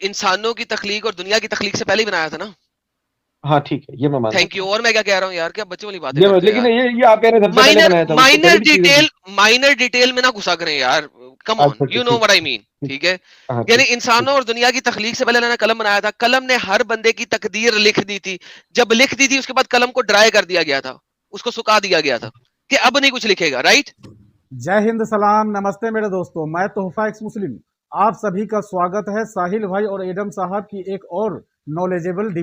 انسانوں کی تخلیق اور دنیا کی تخلیق سے پہلے ہی بنایا تھا نا. ہاں ٹھیک ہے، یہ میں مانتا تھینک یو. اور میں کیا کہہ رہا ہوں یار، کیا بچوں والی باتیں ہوں، کرتے ہیں لیکن یار. یہ آپ کہہ رہے ہیں سب سے پہلے بنایا تھا، اس سے پہلے بھی چیزیں تھی. مائنر ڈیٹیل میں نہ گھسا کریں یار. کم آن، اچھا یو نو ٹھیک وٹ آئی مین. ٹھیک ہے، ہاں یعنی ٹھیک انسانوں اور دنیا کی تخلیق سے پہلے اللہ نے قلم بنایا تھا. قلم نے ہر بندے کی تقدیر لکھ دی تھی. جب لکھ دی تھی اس کے بعد قلم کو ڈرائی کر دیا گیا تھا، اس کو سکھا دیا گیا تھا کہ اب نہیں کچھ لکھے گا. رائٹ. جے ہند، سلام، نمستے میرے دوستوں، میں تحفہ ایکس مسلم آپ سبھی کا سواگت ہے ساحل بھائی اور ایڈم صاحب کی ایک اور نالجیبل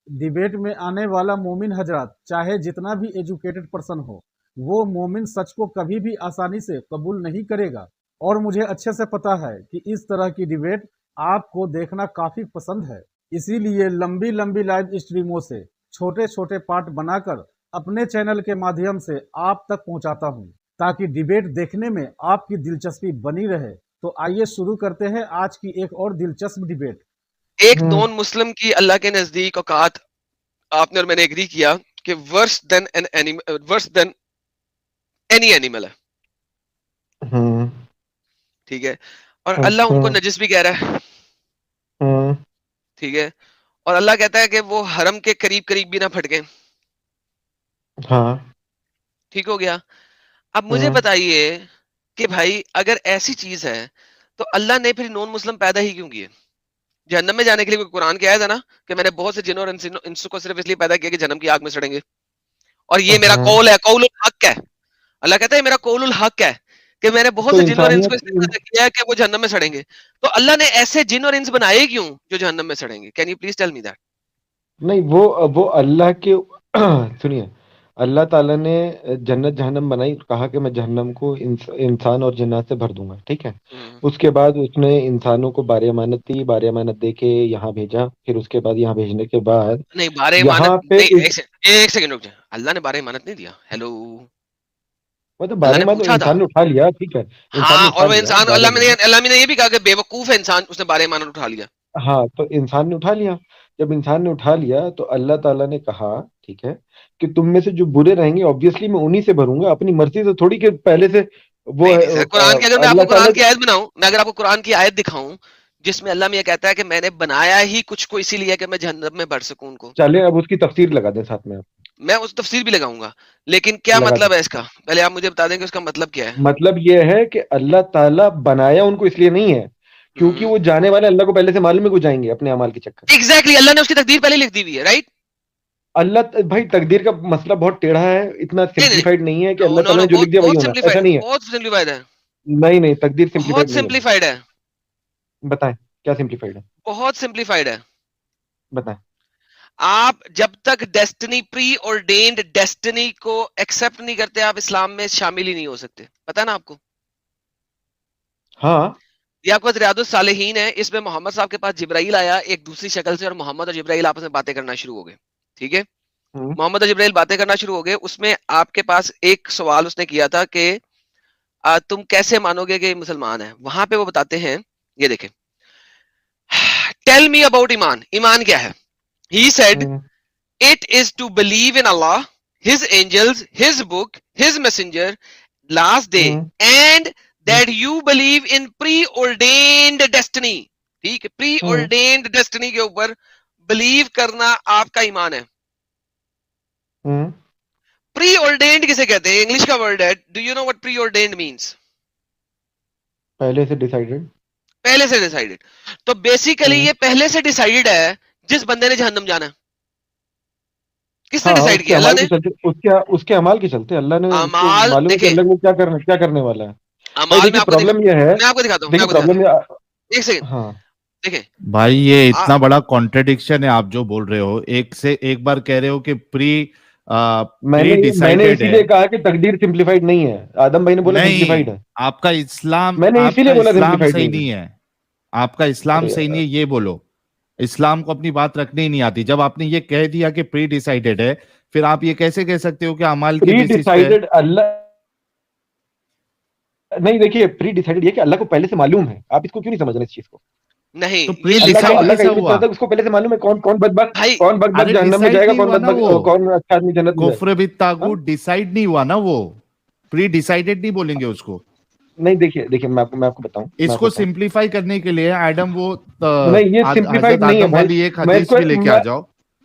ڈیبیٹ میں آنے والا مومن حضرات چاہے جتنا بھی ایجوکیٹڈ پرسن ہو، وہ مومن سچ کو کبھی بھی آسانی سے قبول نہیں کرے گا. اور مجھے اچھے سے پتا ہے کہ اس طرح کی ڈیبیٹ آپ کو دیکھنا کافی پسند ہے، اسی لیے لمبی لائیو اسٹریموں سے چھوٹے چھوٹے پارٹ بنا کر اپنے چینل کے مادھیم سے آپ تک پہنچاتا ہوں تاکہ ڈیبیٹ دیکھنے میں آپ کی دلچسپی بنی رہے. تو آئیے شروع کرتے ہیں آج کی ایک اور دلچسپ ڈیبیٹ. ایک نان مسلم کی اللہ کے نزدیک اوقات آپ نے اور میں نے ایگری کیا کہ ورس دین اینی اینیمل ہے. ٹھیک ہے، اور اللہ ان کو نجس بھی کہہ رہا ہے. ٹھیک ہے، اور اللہ کہتا ہے کہ وہ حرم کے قریب بھی نہ پھٹکیں. ہاں ٹھیک ہو گیا. اب مجھے بتائیے کہ بھائی اگر ایسی چیز ہے تو اللہ نے پھر نان مسلم پیدا ہی کیوں کیے؟ جہنم میں جانے کے لیے قرآن کیا ہے نا کہ میں نے بہت سے جن اور انسوں کو صرف اس لیے پیدا کیا کہ جہنم کی آگ میں سڑیں گے، اور یہ میرا قول ہے، قول الحق ہے. اللہ کہتا ہے میرا قول الحق ہے کہ میں نے بہت سے جن اور انس کو اس لیے پیدا کیا ہے کہ وہ جہنم میں سڑیں گے. تو اللہ نے ایسے جن اور انس بنائے کیوں جو جہنم میں سڑیں گے؟ Can you please tell me that? نہیں، وہ اللہ کے سنیے، اللہ تعالیٰ نے جنت جہنم بنائی، کہا کہ میں جہنم کو انسان اور جنات سے بھر دوں گا. ٹھیک ہے، اس کے بعد اس نے انسانوں کو بار امانت دی، بار امانت دے کے یہاں بھیجا. پھر اس کے بعد یہاں بھیجنے کے بعد نہیں، بارے یہاں امانت پہ نہیں. ایک سیکنڈ رک جائیں. اللہ نے بارے امانت نہیں دیا. ہیلو، مطلب اللہ بار نے امانت پوچھا تھا. انسان نے اٹھا لیا. ٹھیک ہے، انسان نے ہاں، اٹھا اور وہ لیا انسان، بار امانت. اللہ نے یہ بھی کہا کہ بے وقوف ہے انسان، اس نے بارے امانت اٹھا لیا. ہاں، تو انسان نے اٹھا لیا. جب انسان نے اٹھا لیا تو اللہ تعالیٰ نے کہا ٹھیک ہے کہ تم میں سے جو برے رہیں گے آبویسلی میں انہی سے بھروں گا، اپنی مرضی سے تھوڑی کہ پہلے سے وہ نہیں سر، قرآن کی اگر میں آپ کو اللہ قرآن تعالیٰ. کی آیت بناؤں، میں اگر آپ کو قرآن کی آیت دکھاؤں جس میں اللہ میں یہ کہتا ہے کہ میں نے بنایا ہی کچھ کو اسی لیے کہ میں جہنم میں بڑھ سکوں ان کو، چلے اب اس کی تفسیر لگا دیں ساتھ میں. میں اس تفسیر بھی لگاؤں گا. لیکن کیا لگا دیں. مطلب ہے اس کا؟ پہلے آپ مجھے بتا دیں کہ اس کا مطلب کیا ہے. مطلب یہ ہے کہ اللہ تعالیٰ بنایا ان کو اس لیے نہیں ہے کیونکہ وہ جانے والے اللہ کو پہلے سے معلوم ہے کہ وہ جائیں گے اپنے اعمال کے چکر. ایگزیکٹلی، اللہ نے اس کی تقدیر پہلے لکھ دی ہوئی ہے. رائٹ. اللہ بھائی تقدیر کا مسئلہ بہت ٹیڑھا ہے، اتنا سمپلیفائڈ نہیں ہے کہ اللہ نو تعالیٰ نو، نے جو لکھ دیا وہی بہت ہونا، ایسا سمپلیفائڈ، نہیں ہے. بہت سمپلیفائڈ ہے. نہیں، تقدیر بہت سمپلیفائڈ نہیں ہے. سمپلیفائڈ ہے. بتائیں کیا سمپلیفائڈ ہے، بہت سمپلیفائڈ ہے. بتائیں. آپ جب تک ڈیسٹنی، پری اورڈینڈ ڈیسٹنی کو ایکسپٹ نہیں کرتے آپ اسلام میں شامل ہی نہیں ہو سکتے. پتہ ہے نا آپ کو؟ ہاں، یہ آپ کے پاس ریاض الصالحین ہے، اس میں محمد صاحب کے پاس جبرائیل آیا ایک دوسری شکل سے، اور محمد اور جبرائیل آپس میں باتیں کرنا شروع ہو گئے. ٹھیک ہے، محمد اور جبرائیل باتیں کرنا شروع ہو گئے. اس میں آپ کے پاس ایک سوال اس نے کیا تھا کہ تم کیسے مانو گے کہ یہ مسلمان ہے؟ وہاں پہ وہ بتاتے ہیں، یہ دیکھیں، ٹیل می اباؤٹ ایمان. ایمان کیا ہے؟ He said, it is to believe in Allah, His angels, His book, His messenger, last day, and that you believe in preordained destiny. ٹھیک ہے، preordained destiny کے اوپر believe کرنا آپ کا ایمان ہے. preordained کسے کہتے ہیں؟ انگلش کا ورڈ ہے. Do you know what preordained means? پہلے سے ڈیسائیڈڈ. پہلے سے ڈیسائیڈڈ. تو بیسیکلی یہ پہلے سے ڈیسائیڈڈ ہے جس بندے نے جہنم جانا ہے. کس نے ڈیسائیڈ کیا؟ اللہ نے. اس کے اعمال کے چلتے اللہ نے اس کو اعمال معلوم ہے کہ دیکھیں، اللہ کو کیا کرنے والا ہے. بھائی اعمال میں دیکھیے آپ کو پرابلم یہ ہے، میں آپ کو دکھاتا ہوں، دیکھیے پرابلم یہ. ایک سیکنڈ ہاں دیکھیں بھائی، یہ اتنا بڑا کانٹرڈکشن ہے آپ جو بول رہے ہو. ایک بار کہہ رہے ہو کہ میں نے اسی لیے کہا کہ تقدیر سمپلیفائڈ نہیں ہے. آدم بھائی نے بولا سمپلیفائڈ ہے. آپ کا اسلام، میں نے اسی لیے بولا اسلام سمپلیفائڈ صحیح نہیں ہے. آپ کا اسلام صحیح نہیں ہے، یہ بولو. اسلام کو اپنی بات رکھنے ہی نہیں آتی. جب آپ نے یہ کہہ دیا کہ پری ڈیسائیڈڈ ہے، پھر آپ یہ کیسے کہہ سکتے ہو کہ اعمال کے بیسس پہ؟ اللہ نہیں، دیکھیے پری ڈیسائیڈڈ یہ کہ اللہ کو پہلے سے معلوم ہے. آپ اس کو کیوں نہیں سمجھ رہے اس چیز کو؟ نہیں، اللہ کا علم اس کو پہلے سے معلوم ہے کون بدبخت جہنم میں جائے گا، کون اچھا آدمی جنت میں. کفر بالطاغوت ڈیسائیڈ نہیں ہوا نا، وہ پری ڈیسائیڈڈ نہیں بولیں گے اس کو. نہیں دیکھیے میں آپ کو بتاؤں, اس کو سمپلیفائی کرنے کے لیے ایڈم وہ نہیں, یہ سمپلیفائڈ نہیں ہے والی ایک حدیث بھی لے کے آ جاؤ.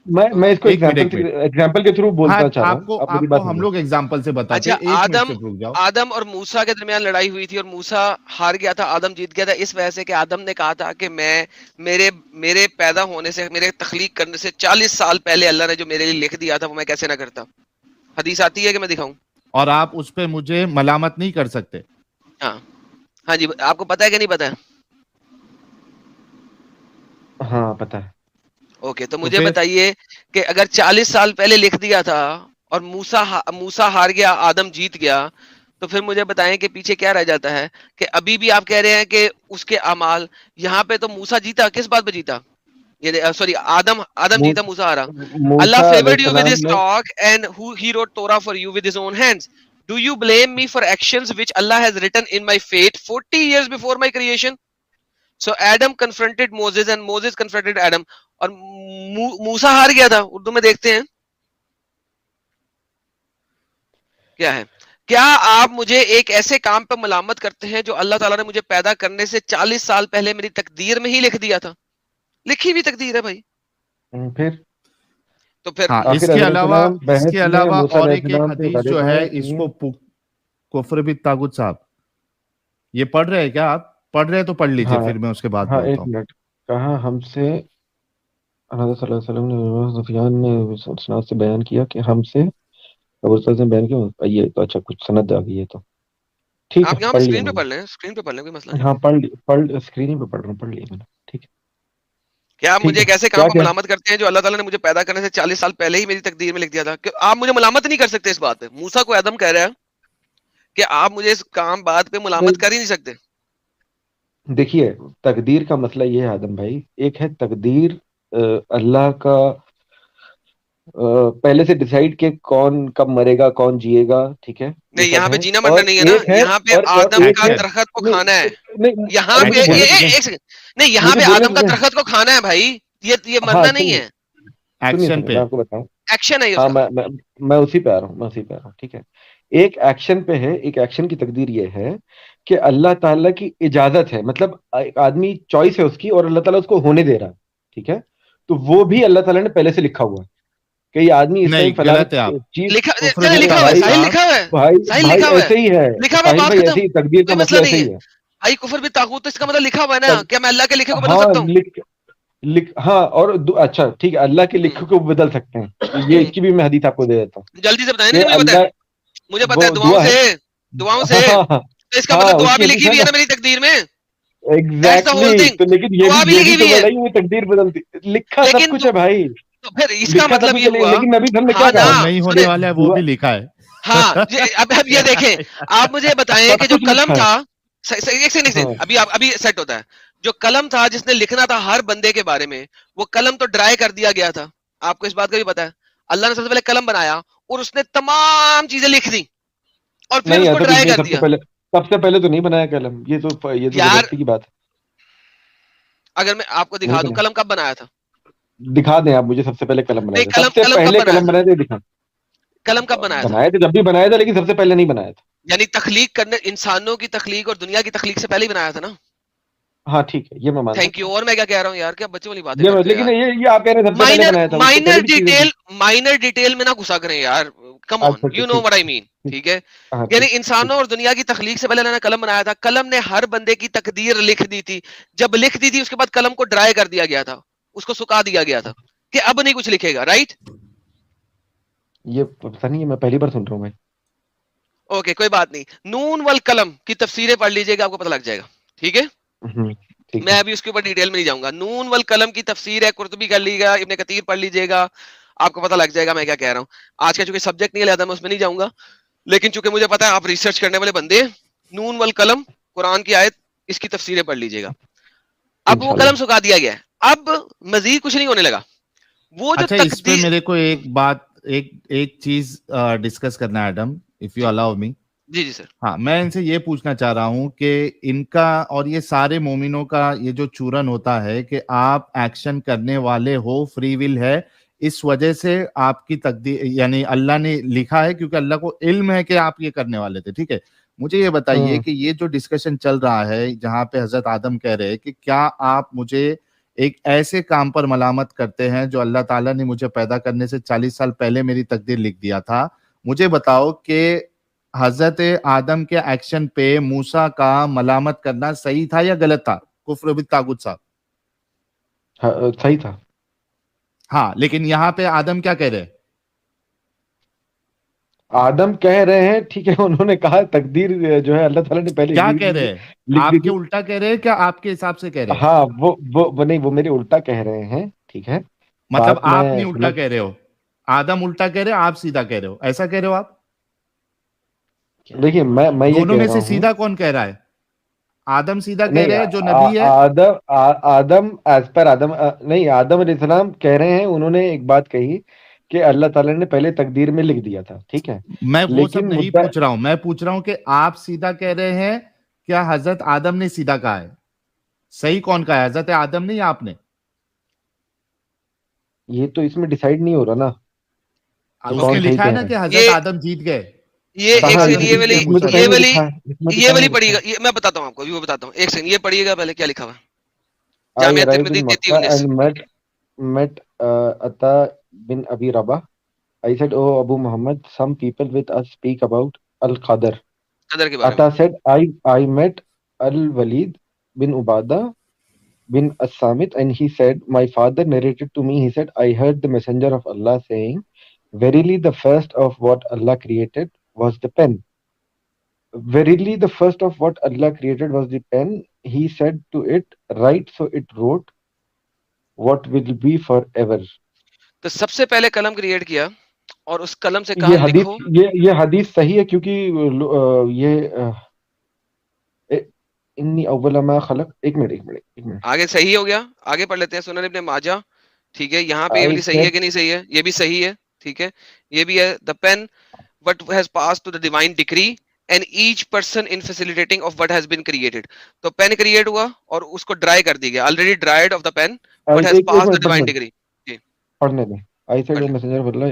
میں اس کو ایگزامپل کے تھرو بولنا چاہ رہا ہوں. آپ کو ہم لوگ ایگزامپل سے بتاتے ہیں. اچھا, آدم اور موسیٰ کے درمیان لڑائی ہوئی تھی اور موسیٰ ہار گیا تھا, آدم جیت گیا تھا, اس وجہ سے کہ آدم نے کہا تھا کہ میرے پیدا ہونے سے, میرے تخلیق کرنے سے 40 سال پہلے اللہ نے جو میرے لیے لکھ دیا تھا وہ میں کیسے نہ کرتا. حدیث آتی ہے کہ میں دکھاؤں, اور آپ اس پہ مجھے ملامت نہیں کر سکتے. ہاں جی, آپ کو پتا ہے کہ نہیں پتا ہے؟ ہاں پتا ہے. اوکے, تو مجھے بتائیے کہ اگر 40 سال پہلے لکھ دیا تھا اور موسیٰ ہار گیا, آدم جیت گیا, تو پھر مجھے بتائیں کہ پیچھے کیا رہ جاتا ہے؟ کہ ابھی بھی آپ کہہ رہے ہیں کہ اس کے اعمال, یہاں پہ تو موسیٰ جیتا, کس بات پہ جیتا؟ سوری, آدم جیتا, موسیٰ ہارا. Allah favored you with his talk and he wrote Torah for you with his own hands. Do you blame me for actions which Allah has written in my fate 40 years before my creation? So Adam confronted Moses and Moses confronted Adam. اور موسیٰ ہار گیا تھا. اردو میں دیکھتے ہیں کیا ہے. کیا آپ مجھے ایک ایسے کام پہ ملامت کرتے ہیں جو اللہ تعالیٰ نے مجھے پیدا کرنے سے 40 سال پہلے میری تقدیر میں ہی لکھ دیا تھا؟ لکھی بھی تقدیر ہے بھائی. پھر اس کے علاوہ اور ایک حدیث جو ہے, اس کو کفر بالطاغوت, صاحب یہ پڑھ رہے ہیں کیا؟ آپ پڑھ رہے ہیں تو پڑھ لیجئے, پھر میں اس کے بعد بولتا ہوں. کہا ہم سے حضرت صلی اللہ علیہ وسلم نے, سفیان نے سناد سے بیان کیا کہ ہم سے نے بیان کیا. یہ تو اچھا کچھ سند آ گئی ہے, تو ٹھیک ہے, آپ اسکرین پہ پڑھ لیں, اسکرین پہ پڑھ لیں, کوئی مسئلہ نہیں. ہاں پڑھ اسکرین پہ پڑھ رہا ہوں, پڑھ لیا میں نے. ٹھیک ہے, کیا آپ مجھے ایک ایسے کام پہ ملامت کرتے ہیں جو اللہ تعالیٰ نے مجھے پیدا کرنے سے 40 سال پہلے ہی میری تقدیر میں لکھ دیا تھا؟ کہ آپ مجھے ملامت نہیں کر سکتے اس بات پہ. موسیٰ کو آدم کہہ رہا ہے کہ آپ مجھے اس کام بات پہ ملامت کر ہی نہیں سکتے. دیکھیے, تقدیر کا مسئلہ یہ ہے آدم بھائی, ایک ہے تقدیر اللہ کا پہلے سے ڈیسائیڈ کہ کون کب مرے گا, کون جیے گا. ٹھیک ہے, نہیں یہاں پہ جینا مرنا نہیں ہے نا, یہاں پہ آدم کا درخت کو کھانا ہے. یہاں پہ نہیں, یہاں پہ آدم کا درخت کو کھانا ہے بھائی, یہ مرنا نہیں ہے. ایکشن پہ آپ کو بتاؤں, ایکشن ہے. ہاں میں اسی پہ آ رہا ہوں. ٹھیک ہے, ایک ایکشن پہ ہے, ایک ایکشن کی تقدیر یہ ہے کہ اللہ تعالیٰ کی اجازت ہے, مطلب آدمی چوائس ہے اس کی اور اللہ تعالیٰ اس کو ہونے دے رہا ہے. ٹھیک ہے, تو وہ بھی اللہ تعالیٰ نے پہلے سے لکھا ہوا ہے کہ یہ آدمی اس ٹائم فلاں چیز ایسے ہی ہے. ایسے ہی تقدیر کا مسئلہ ایسے ہی ہے. بھائی کفر بالطاغوت تو اس کا مطلب لکھا ہوا ہے نا, کیا میں اللہ کے لکھے کو بدل سکتا ہوں؟ ہاں, اور اچھا ٹھیک ہے, اللہ کے لکھے کو بدل سکتے ہیں. یہ اس کی بھی میں حدیث آپ کو دے دیتا ہوں, جلدی سے بتائیں. مجھے پتا ہے دعاؤں سے اس کا مطلب دعا بھی لکھی ہوئی ہے نا میری تقدیر میں. ایگزیکٹلی, تو لیکن یہ بھی تو بڑا ہی تقدیر بدلتی, لکھا سب کچھ ہے بھائی. تو پھر اس کا مطلب یہ ہوا, لیکن نبی صلی اللہ علیہ وسلم نے کیا کہا نہیں ہونے والا ہے وہ بھی لکھا ہے. ہاں اب یہ دیکھیں, آپ مجھے بتائیں کہ جو قلم تھا, ایک سیکنڈ, ابھی سیٹ ہوتا ہے, جو قلم تھا جس نے لکھنا تھا ہر بندے کے بارے میں, وہ قلم تو ڈرائی کر دیا گیا تھا. آپ کو اس بات کا بھی پتا ہے, اللہ نے سب سے پہلے قلم بنایا اور اس نے تمام چیزیں لکھ دی اور پھر اس کو ڈرائی کر دیا. سب سے پہلے تو نہیں بنایا قلم, یہ تو زبردستی کی بات ہے. اگر میں آپ کو دکھا دوں قلم کب بنایا تھا, دکھا دیں آپ مجھے. سب سے پہلے قلم بنایا تھا, سب سے پہلے قلم بنائے تھے, دکھا. قلم کب بنایا تھا؟ بنایا تھا جب بھی بنایا تھا, لیکن سب سے پہلے نہیں بنایا تھا. یعنی تخلیق کرنے, انسانوں کی تخلیق اور دنیا کی تخلیق سے پہلے ہی بنایا تھا نا. ہاں ٹھیک ہے, یہ میں مانتا ہوں. Thank you. اور میں کیا کہہ رہا ہوں یار, کیا بچوں والی باتیں کرتے ہیں. لیکن یہ آپ کہہ رہے ہیں سب سے پہلے بنایا تھا. مائنر ڈیٹیل میں نہ گھسا کریں یار, کم آن, یو نو وٹ آئی مین. ٹھیک ہے, یعنی انسانوں اور دنیا کی تخلیق سے پہلے اللہ نے قلم بنایا تھا. قلم نے ہر بندے کی تقدیر لکھ دی تھی. جب لکھ دی تھی اس کے بعد قلم کو ڈرائی کر دیا گیا تھا, اس کو سکھا دیا گیا تھا کہ اب نہیں کچھ لکھے گا. رائٹ, یہ پتہ نہیں, میں پہلی بار سن رہا ہوں بھائی. اوکے کوئی بات نہیں. نون والقلم کی تفسیریں پڑھ لیجئے گا, آپ کو پتہ لگ جائے گا. ٹھیک ہے, میں ابھی اس کے اوپر ڈیٹیل میں نہیں جاؤں گا. نون والقلم کی تفسیر ہے, قرطبی کر لیجیے گا, ابن کثیر پڑھ لیجیے گا, آپ کو پتہ لگ جائے گا میں کیا کہہ رہا ہوں. آج کا چونکہ سبجیکٹ نہیں لیا میں اس میں نہیں جاؤں گا, لیکن چونکہ مجھے پتا ہے آپ ریسرچ کرنے والے بندے ہیں. نون والقلم قرآن کی آیت, اس کی تفسیریں پڑھ لیجیے گا. اب وہ قلم سکھا دیا گیا ہے, اب مزید کچھ نہیں ہونے لگا. وہ جو اچھا, اس پہ میرے کو ایک بات, ایک چیز ڈسکس کرنا ہے ایڈم, اف یو الاؤ می. جی سر. ہاں, میں ان سے یہ پوچھنا چاہ رہا ہوں کہ ان کا اور یہ سارے مومنوں کا یہ جو چورن ہوتا ہے کہ آپ ایکشن کرنے والے ہو, فری ول ہے, اس وجہ سے آپ کی تقدیر, یعنی اللہ نے لکھا ہے کیونکہ اللہ کو علم ہے کہ آپ یہ کرنے والے تھے. ٹھیک ہے, مجھے یہ بتائیے کہ یہ جو ڈسکشن چل رہا ہے جہاں پہ حضرت آدم کہہ رہے کہ کیا آپ مجھے ایک ایسے کام پر ملامت کرتے ہیں جو اللہ تعالیٰ نے مجھے پیدا کرنے سے 40 سال پہلے میری تقدیر لکھ دیا تھا. مجھے بتاؤ کہ حضرت آدم کے ایکشن پہ موسیٰ کا ملامت کرنا صحیح تھا یا غلط تھا کفر بالطاغوت صاحب؟ صحیح تھا. ہاں لیکن یہاں پہ آدم کیا کہہ رہے؟ آدم کہہ رہے ہیں ٹھیک ہے انہوں نے کہا تقدیر جو ہے اللہ تعالیٰ نے پہلے کیا کہہ رہے ہیں؟ آپ کے الٹا کہہ رہے ہیں کیا آپ کے حساب سے کہہ رہے ہیں؟ ہاں وہ نہیں وہ میرے الٹا کہہ رہے ہیں ٹھیک ہے. مطلب آپ نہیں الٹا کہہ رہے ہو, آدم الٹا کہہ رہے آپ سیدھا کہہ رہے ہو, ایسا کہہ رہے ہو آپ؟ دیکھیے میں دونوں میں سے سیدھا کون کہہ رہا ہے؟ آدم سیدھا کہہ رہے ہیں جو نبی ہے. آدم ایز پر آدم نہیں, آدم علیہ السلام کہہ رہے ہیں انہوں نے ایک بات کہی کہ اللہ تعالیٰ نے پہلے تقدیر میں لکھ دیا تھا ٹھیک ہے. میں وہ سب نہیں پوچھ رہا ہوں, میں پوچھ رہا ہوں کہ آپ سیدھا کہہ رہے ہیں کیا حضرت آدم نے سیدھا کہا ہے؟ صحیح کون کہا ہے, حضرت آدم نے یا آپ نے؟ یہ تو اس میں ڈیسائیڈ نہیں ہو رہا نا. اس نے لکھا ہے نا کہ حضرت آدم جیت گئے. یہ والی پڑھیے گا, میں بتاتا ہوں آپ کو, یہ بتاتا ہوں ایک سیکنڈ, یہ پڑھیے گا پہلے کیا لکھا ہوا ہے جامعہ ترمذی 33:19. met Atta bin Abi Rabah. I said, oh Abu Muhammad, some people with us speak about Al-Qadr. Atta said, I met Al-Walid bin Ubadah bin As-Samit and he said, my father narrated to me, he said, I heard the messenger of Allah saying, verily the first of what Allah created was the pen. Verily the first of what Allah created was the pen. He said to it, write, so it wrote what will be forever. تو سب سے پہلے قلم create کیا اور اس قلم سے کہا لکھو. یہ حدیث صحیح ہے کیونکہ یہ انی اول ما خلق. ایک منٹ آگے صحیح ہو گیا, آگے پڑھ لیتے ہیں. سنن ابن ماجہ ٹھیک ہے, یہاں پہ یہ والی صحیح ہے کہ نہیں صحیح ہے؟ یہ بھی صحیح ہے ٹھیک ہے, یہ بھی ہے. the pen what has passed to the divine decree and each person in facilitating of what has been created. تو پین کریٹ ہوا اور اس کو ڈرائی کر دی گیا, already dried of the pen what has passed the divine decree. پڑھنے دیں. I said, O messenger of Allah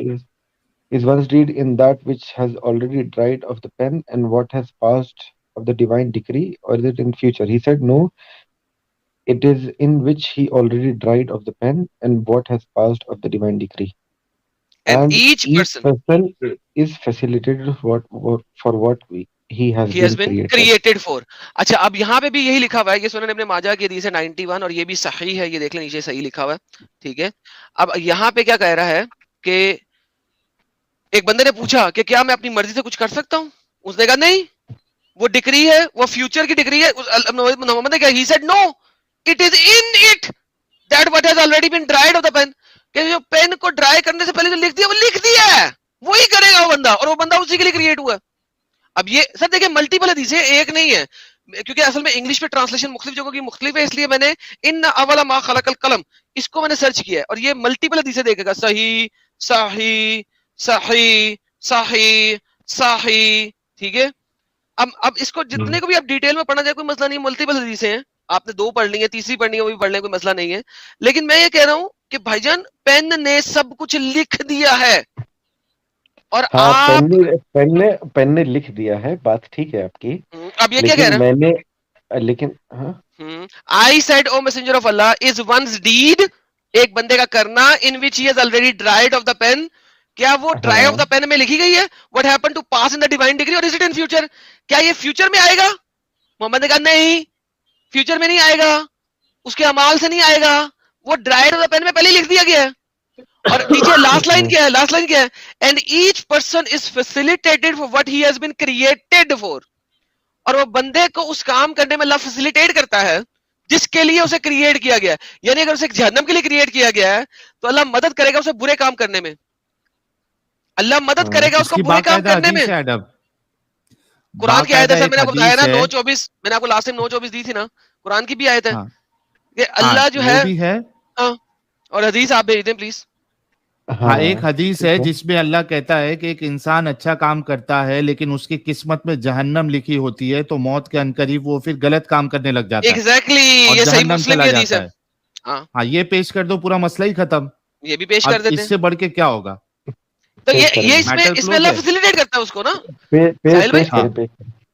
is once read in that which has already dried of the pen and what has passed of the divine decree, or is it in future? He said, no, it is in which he already dried of the pen and what has passed of the divine decree. And each person is facilitated for what he has been created for. اچھا اب یہاں پہ بھی یہی لکھا ہوا ہے, یہ سنن ابن ماجہ کی حدیث ہے 91 اور یہ بھی صحیح ہے, یہ دیکھ لیں نیچے صحیح لکھا ہوا ہے ٹھیک ہے. اب یہاں پہ کیا کہہ رہا ہے کہ ایک بندے نے پوچھا کہ کیا میں اپنی مرضی سے کچھ کر سکتا ہوں؟ اس نے کہا نہیں, وہ ڈگری ہے, وہ فیوچر کی ڈگری ہے. محمد نے کہا, he said no, it is in it that what has already been dried of the pen. کہ جو پین کو ڈرائی کرنے سے پہلے جو لکھ دیا وہ لکھ دیا ہے, وہی کرے گا وہ بندہ, اور وہ بندہ اسی کے لیے کریٹ ہوا ہے. اب یہ سر دیکھیں ملٹیپل حدیثیں, ایک نہیں ہے, کیونکہ اصل میں انگلش پہ ٹرانسلیشن مختلف جگہوں کی مختلف ہے, اس لیے میں نے ان اول ما خلق القلم اس کو میں نے سرچ کیا ہے, اور یہ ملٹیپل حدیثیں دیکھے گا, صحیح صحیح صحیح صحیح صحیح ٹھیک ہے. اب اس کو جتنے کو بھی آپ ڈیٹیل میں پڑھنا جائے کوئی مسئلہ نہیں, ملٹیپل حدیثیں ہیں, آپ نے 2 پڑھ لی ہیں, تیسری پڑھنی ہے وہ بھی پڑھ لیں, کوئی مسئلہ نہیں ہے. لیکن میں یہ کہہ رہا ہوں کہ بھائی جان پین نے سب کچھ لکھ دیا ہے, اور پین نے لکھ دیا ہے, بات ٹھیک ہے آپ کی. اب یہ کیا کہہ رہا ہے, میں نے لیکن I said, O messenger of Allah, is one's deed, ایک بندے کا کرنا, in which he has already dried of the pen. کیا وہ ڈرائی آف دا پین میں لکھی گئی ہے what happened to pass in the divine degree, or is it in future? کیا یہ فیوچر میں آئے گا؟ محمد نے کہا نہیں, فیوچر میں نہیں آئے گا, اس کے اعمال سے نہیں آئے گا, وہ ڈرائیڈ آف دا پین میں پہلے لکھ دیا گیا ہے. اور نیچے لاسٹ لائن کیا ہے, لاسٹ لائن کیا ہے, and each person is facilitated for what he has been created for. اور وہ بندے کو اس کام کرنے میں اللہ فیسیلیٹیٹ کرتا ہے جس کے لیے اسے کریٹ کیا گیا ہے. یعنی اگر اسے جہنم کے لیے کریٹ کیا گیا ہے تو اللہ مدد کرے گا اسے برے کام کرنے میں, اللہ مدد کرے گا اس کو برے کام کرنے میں. قرآن کی آیت ہے سر, میں نے آپ کو بتایا نا 9:24, میں نے آپ کو لاسٹ ٹائم 9:24 دی تھی نا, قرآن کی بھی آیت ہے کہ اللہ جو ہے, اور حدیث آپ بھیج دیں پلیز. ہاں ایک حدیث ہے جس میں اللہ کہتا ہے کہ ایک انسان اچھا کام کرتا ہے لیکن اس کی قسمت میں جہنم لکھی ہوتی ہے, تو موت کے عنقریب وہ پھر غلط کام کرنے لگ جاتا ہے. ایگزیکٹلی, یہ صحیح مسلم کی حدیث ہے. ہاں یہ پیش کر دو, پورا مسئلہ ہی ختم. یہ بھی پیش کر دیتے ہیں, اس سے بڑھ کے کیا ہوگا؟ تو یہ اس میں اللہ فیسیلیٹیٹ کرتا ہے اس کو نا.